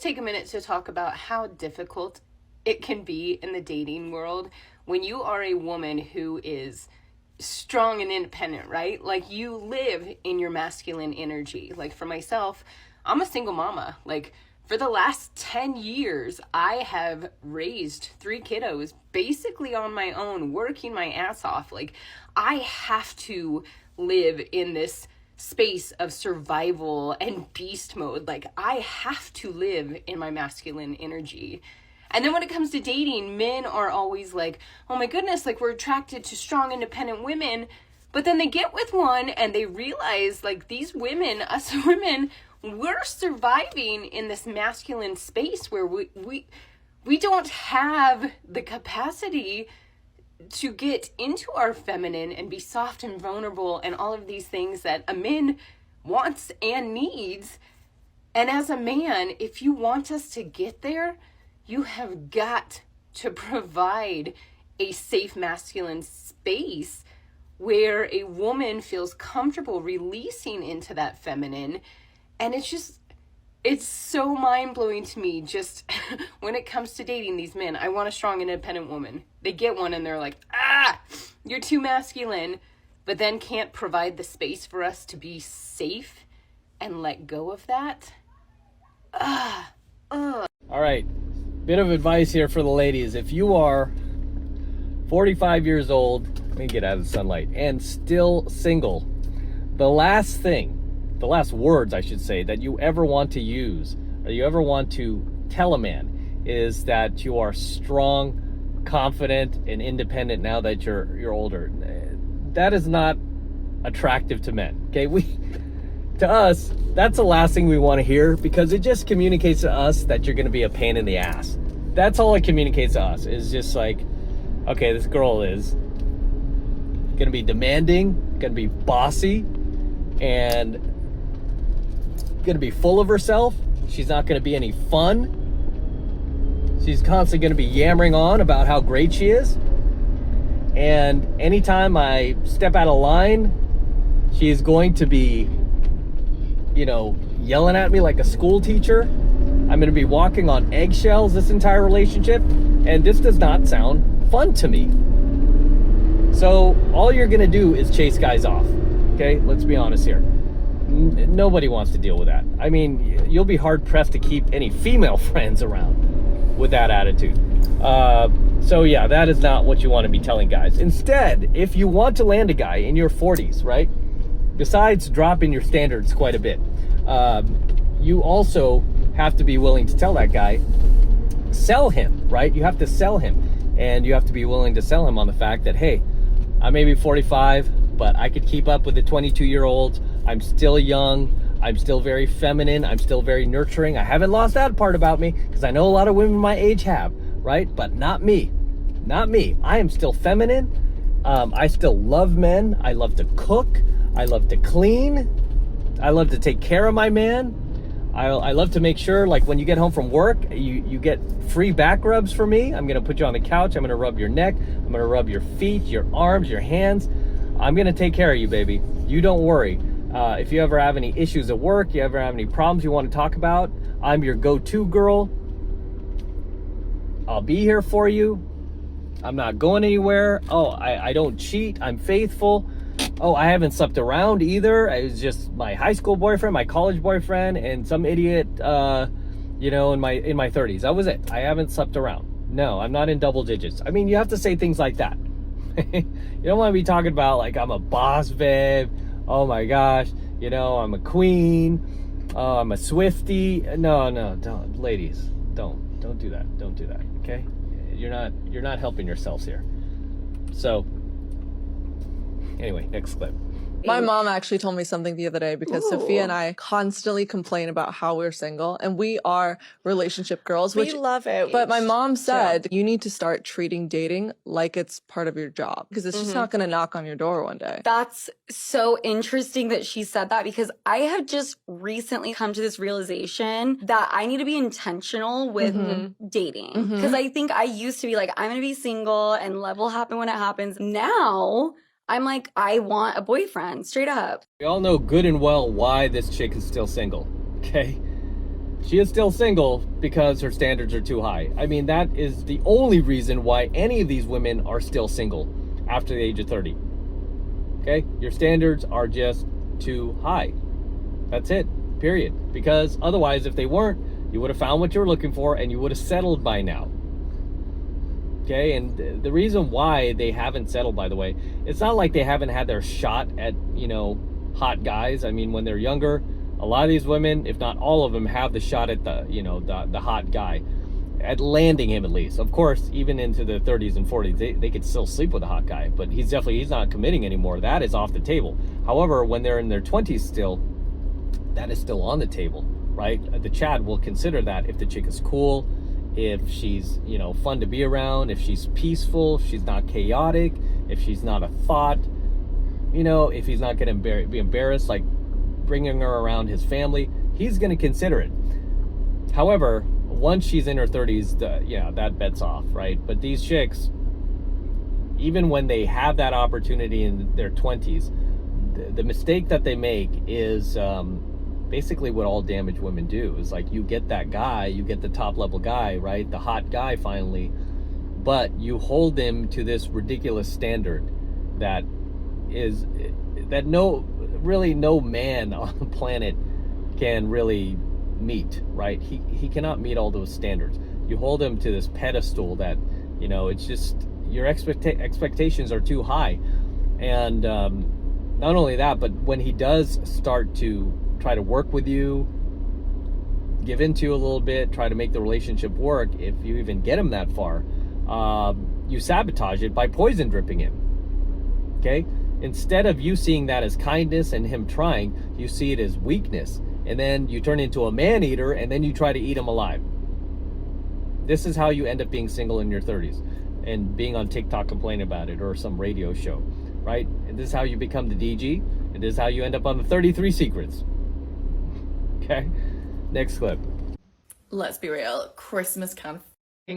take a minute to talk about how difficult it can be in the dating world when you are a woman who is strong and independent, right? Like, you live in your masculine energy. Like, for myself, I'm a single mama. Like, for the last 10 years, I have raised 3 kiddos basically on my own, working my ass off. Like, I have to live in this space of survival and beast mode. Like, I have to live in my masculine energy. And then when it comes to dating, men are always like, oh my goodness, like, we're attracted to strong, independent women. But then they get with one and they realize, like, these women, us women, we're surviving in this masculine space where we don't have the capacity to get into our feminine and be soft and vulnerable and all of these things that a man wants and needs. And as a man, if you want us to get there, you have got to provide a safe masculine space where a woman feels comfortable releasing into that feminine. And it's so mind-blowing to me, just when it comes to dating these men. I want a strong, independent woman. They get one and they're like, you're too masculine, but then can't provide the space for us to be safe and let go of that. All right, bit of advice here for the ladies. If you are 45 years old, let me get out of the sunlight, and still single, the last words, I should say, that you ever want to use, or you ever want to tell a man, is that you are strong, confident, and independent now that you're older. That is not attractive to men. Okay, to us, that's the last thing we want to hear, because it just communicates to us that you're going to be a pain in the ass. That's all it communicates to us, is just like, okay, this girl is going to be demanding, going to be bossy, and going to be full of herself. She's not going to be any fun. She's constantly going to be yammering on about how great she is. And anytime I step out of line, she is going to be, yelling at me like a school teacher. I'm going to be walking on eggshells this entire relationship. And this does not sound fun to me. So all you're going to do is chase guys off. Okay, let's be honest here. Nobody wants to deal with that. I mean, you'll be hard pressed to keep any female friends around with that attitude. So yeah, that is not what you want to be telling guys. Instead, if you want to land a guy in your 40s, right, besides dropping your standards quite a bit, you also have to be willing to tell that guy, sell him, right? You have to sell him, and you have to be willing to sell him on the fact that, hey, I may be 45, but I could keep up with the 22-year-olds. I'm still young. I'm still very feminine. I'm still very nurturing. I haven't lost that part about me, because I know a lot of women my age have, right? But not me. Not me. I am still feminine. I still love men. I love to cook. I love to clean. I love to take care of my man. I love to make sure, like, when you get home from work, you get free back rubs for me. I'm going to put you on the couch. I'm going to rub your neck. I'm going to rub your feet, your arms, your hands. I'm going to take care of you, baby. You don't worry. If you ever have any issues at work, you ever have any problems you want to talk about, I'm your go-to girl. I'll be here for you. I'm not going anywhere. Oh, I don't cheat. I'm faithful. Oh, I haven't slept around either. It was just my high school boyfriend, my college boyfriend, and some idiot, in my 30s. That was it. I haven't slept around. No, I'm not in double digits. I mean, you have to say things like that. You don't want to be talking about, like, I'm a boss babe. Oh my gosh, I'm a queen. Oh, I'm a Swiftie. No, don't, ladies, don't do that. Don't do that. Okay, you're not helping yourselves here. So, anyway, next clip. My mom actually told me something the other day, because Sophia and I constantly complain about how we're single, and we are relationship girls. We love it. But my mom said you need to start treating dating like it's part of your job, because it's just not going to knock on your door one day. That's so interesting that she said that, because I have just recently come to this realization that I need to be intentional with dating. Because I think I used to be like, I'm going to be single and love will happen when it happens. Now I'm like, I want a boyfriend, straight up. We all know good and well why this chick is still single, okay? She is still single because her standards are too high. I mean, that is the only reason why any of these women are still single after the age of 30. Okay? Your standards are just too high. That's it, period. Because otherwise, if they weren't, you would have found what you were looking for and you would have settled by now. Okay? And the reason why they haven't settled, by the way, it's not like they haven't had their shot at, hot guys. I mean, when they're younger, a lot of these women, if not all of them, have the shot at the hot guy, at landing him at least. Of course, even into the 30s and 40s, they could still sleep with a hot guy, but he's not committing anymore. That is off the table. However, when they're in their 20s still, that is still on the table, right? The Chad will consider that if the chick is cool, if she's, fun to be around, if she's peaceful, if she's not chaotic, if she's not a thought, if he's not going to be embarrassed, like bringing her around his family, he's going to consider it. However, once she's in her 30s, that bet's off, right? But these chicks, even when they have that opportunity in their 20s, the mistake that they make is basically what all damaged women do. Is like, you get that guy, you get the top level guy, right? The hot guy finally, but you hold him to this ridiculous standard that no man on the planet can really meet, right? He cannot meet all those standards. You hold him to this pedestal that, it's just, your expectations are too high. And not only that, but when he does start to try to work with you, give into you a little bit, try to make the relationship work, if you even get him that far, you sabotage it by poison dripping him. Okay? Instead of you seeing that as kindness and him trying, you see it as weakness. And then you turn into a man-eater, and then you try to eat him alive. This is how you end up being single in your 30s and being on TikTok complaining about it, or some radio show, right? And this is how you become the DG, and this is how you end up on the 33 Secrets. Okay? Next clip. Let's be real, Christmas can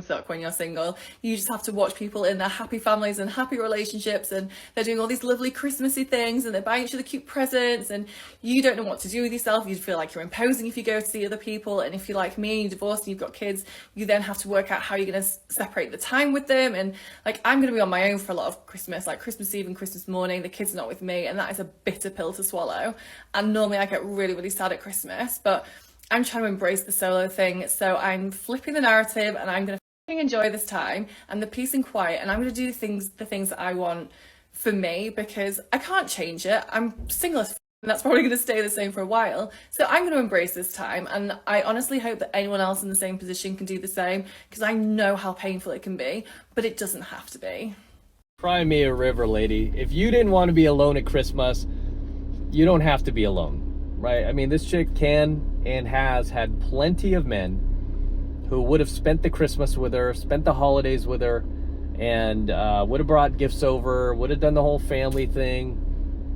suck when you're single. You just have to watch people in their happy families and happy relationships, and they're doing all these lovely Christmassy things, and they're buying each other cute presents, and you don't know what to do with yourself. You feel like you're imposing if you go to see other people, and if you're like me and you're divorced and you've got kids, you then have to work out how you're going to separate the time with them. And like, I'm going to be on my own for a lot of Christmas, like Christmas Eve and Christmas morning, the kids are not with me, and that is a bitter pill to swallow. And normally I get really, really sad at Christmas, but I'm trying to embrace the solo thing. So I'm flipping the narrative, and I'm going to enjoy this time and the peace and quiet, and I'm going to do the things that I want for me, because I can't change it. I'm single as and that's probably going to stay the same for a while. So I'm going to embrace this time, and I honestly hope that anyone else in the same position can do the same, because I know how painful it can be, but it doesn't have to be. Cry me a river, lady. If you didn't want to be alone at Christmas, you don't have to be alone, right? I mean, this chick can and has had plenty of men who would have spent the Christmas with her, spent the holidays with her, and would have brought gifts over, would have done the whole family thing,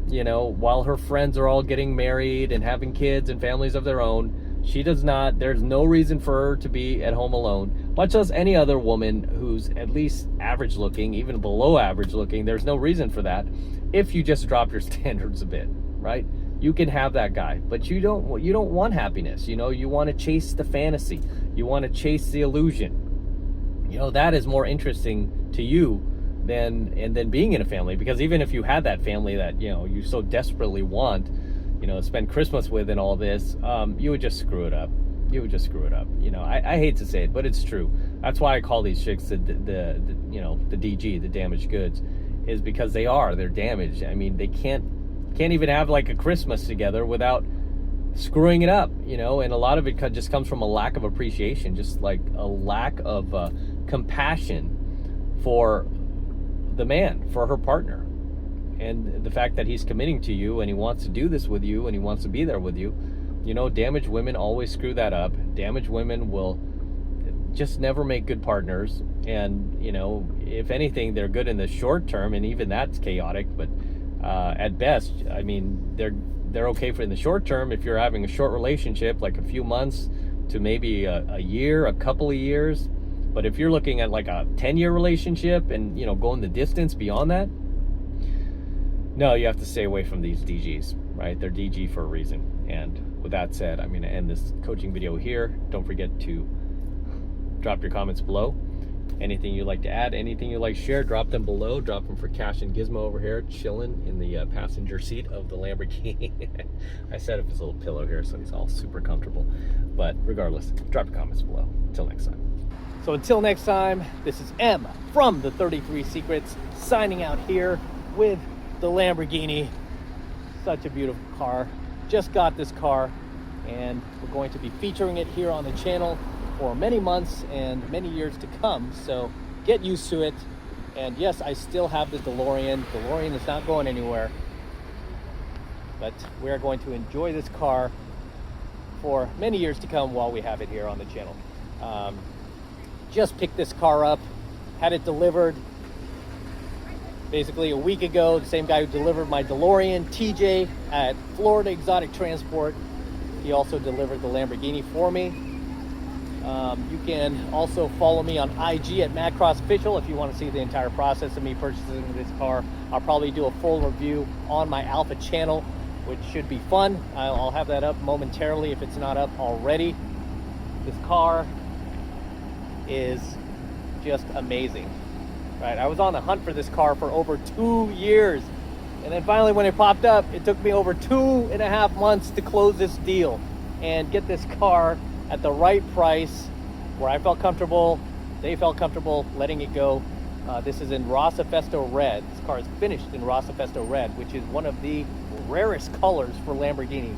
while her friends are all getting married and having kids and families of their own. She does not. There's no reason for her to be at home alone, much as any other woman who's at least average looking, even below average looking. There's no reason for that if you just drop your standards a bit, right? You can have that guy, but you don't want happiness. You want to chase the fantasy. You want to chase the illusion. That is more interesting to you than being in a family, because even if you had that family that, you so desperately want, spend Christmas with and all this, you would just screw it up. I hate to say it, but it's true. That's why I call these chicks the DG, the damaged goods, is because they're damaged. I mean, they can't even have like a Christmas together without screwing it up, and a lot of it just comes from a lack of appreciation, just like a lack of compassion for the man, for her partner, and the fact that he's committing to you and he wants to do this with you and he wants to be there with you. Damaged women always screw that up. Damaged women will just never make good partners, and if anything, they're good in the short term, and even that's chaotic, but at best, I mean, they're okay for in the short term if you're having a short relationship, like a few months to maybe a year, a couple of years. But if you're looking at like a 10-year relationship and, going the distance beyond that, no, you have to stay away from these DGs, right? They're DG for a reason. And with that said, I'm going to end this coaching video here. Don't forget to drop your comments below. Anything you'd like to add, anything you'd like to share, drop them below. Drop them for Cash and Gizmo over here, chilling in the passenger seat of the Lamborghini. I set up his little pillow here, so he's all super comfortable. But regardless, drop your comments below. Until next time. So until next time, this is M from the 33 Secrets, signing out here with the Lamborghini. Such a beautiful car. Just got this car, and we're going to be featuring it here on the channel for many months and many years to come, so get used to it. And yes, I still have the DeLorean. DeLorean is not going anywhere, but we're going to enjoy this car for many years to come while we have it here on the channel. Just picked this car up, had it delivered basically a week ago. The same guy who delivered my DeLorean, TJ, at Florida Exotic Transport, he also delivered the Lamborghini for me. You can also follow me on IG at MadCrossOfficial if you want to see the entire process of me purchasing this car. I'll probably do a full review on my Alpha channel, which should be fun. I'll have that up momentarily if it's not up already. This car is just amazing, right? I was on the hunt for this car for over 2 years, and then finally when it popped up, it took me over 2.5 months to close this deal and get this car at the right price where I felt comfortable, they felt comfortable letting it go. This is in Rosa Festo Red. This car is finished in Rosa Festo Red, which is one of the rarest colors for Lamborghini.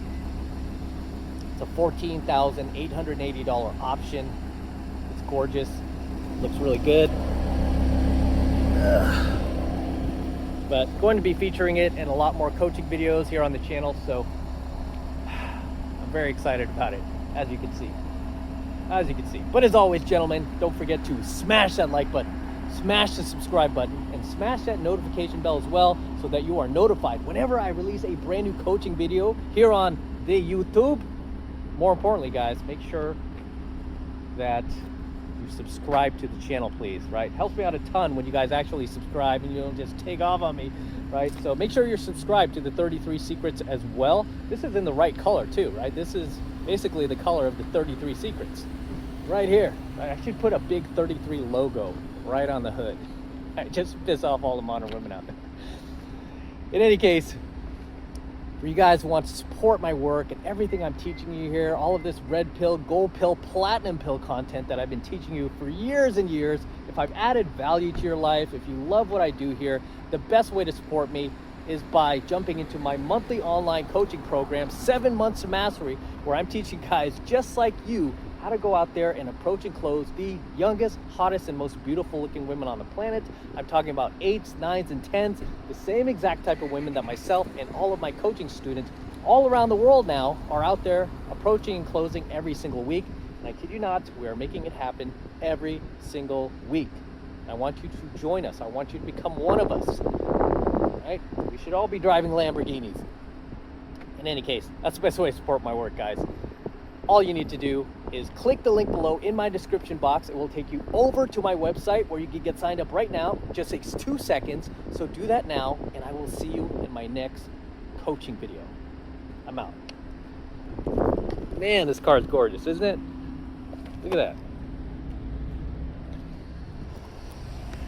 It's a $14,880 option. It's gorgeous, looks really good. But going to be featuring it in a lot more coaching videos here on the channel, so I'm very excited about it, as you can see. But as always, gentlemen, don't forget to smash that like button, smash the subscribe button, and smash that notification bell as well, so that you are notified whenever I release a brand new coaching video here on the YouTube. More importantly, guys, make sure that you subscribe to the channel, please, right? Helps me out a ton when you guys actually subscribe and you don't just take off on me, right? So make sure you're subscribed to the 33 Secrets as well. This is in the right color too, right? This is basically the color of the 33 Secrets right here. I should put a big 33 logo right on the hood. Just piss off all the modern women out there. In any case, for you guys who want to support my work and everything I'm teaching you here, all of this red pill, gold pill, platinum pill content that I've been teaching you for years and years, if I've added value to your life, if you love what I do here, the best way to support me is by jumping into my monthly online coaching program, 7 Months to Mastery, where I'm teaching guys just like you how to go out there and approach and close the youngest, hottest, and most beautiful looking women on the planet. I'm talking about 8s, 9s, and 10s, the same exact type of women that myself and all of my coaching students all around the world now are out there approaching and closing every single week. And I kid you not, we are making it happen every single week. I want you to join us. I want you to become one of us. Right? We should all be driving Lamborghinis. In any case, that's the best way to support my work, guys. All you need to do is click the link below in my description box. It will take you over to my website where you can get signed up right now. It just takes 2 seconds. So do that now, and I will see you in my next coaching video. I'm out. Man, this car is gorgeous, isn't it? Look at that.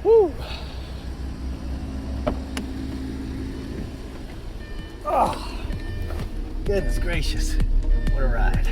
Woo! Oh, goodness gracious. What a ride.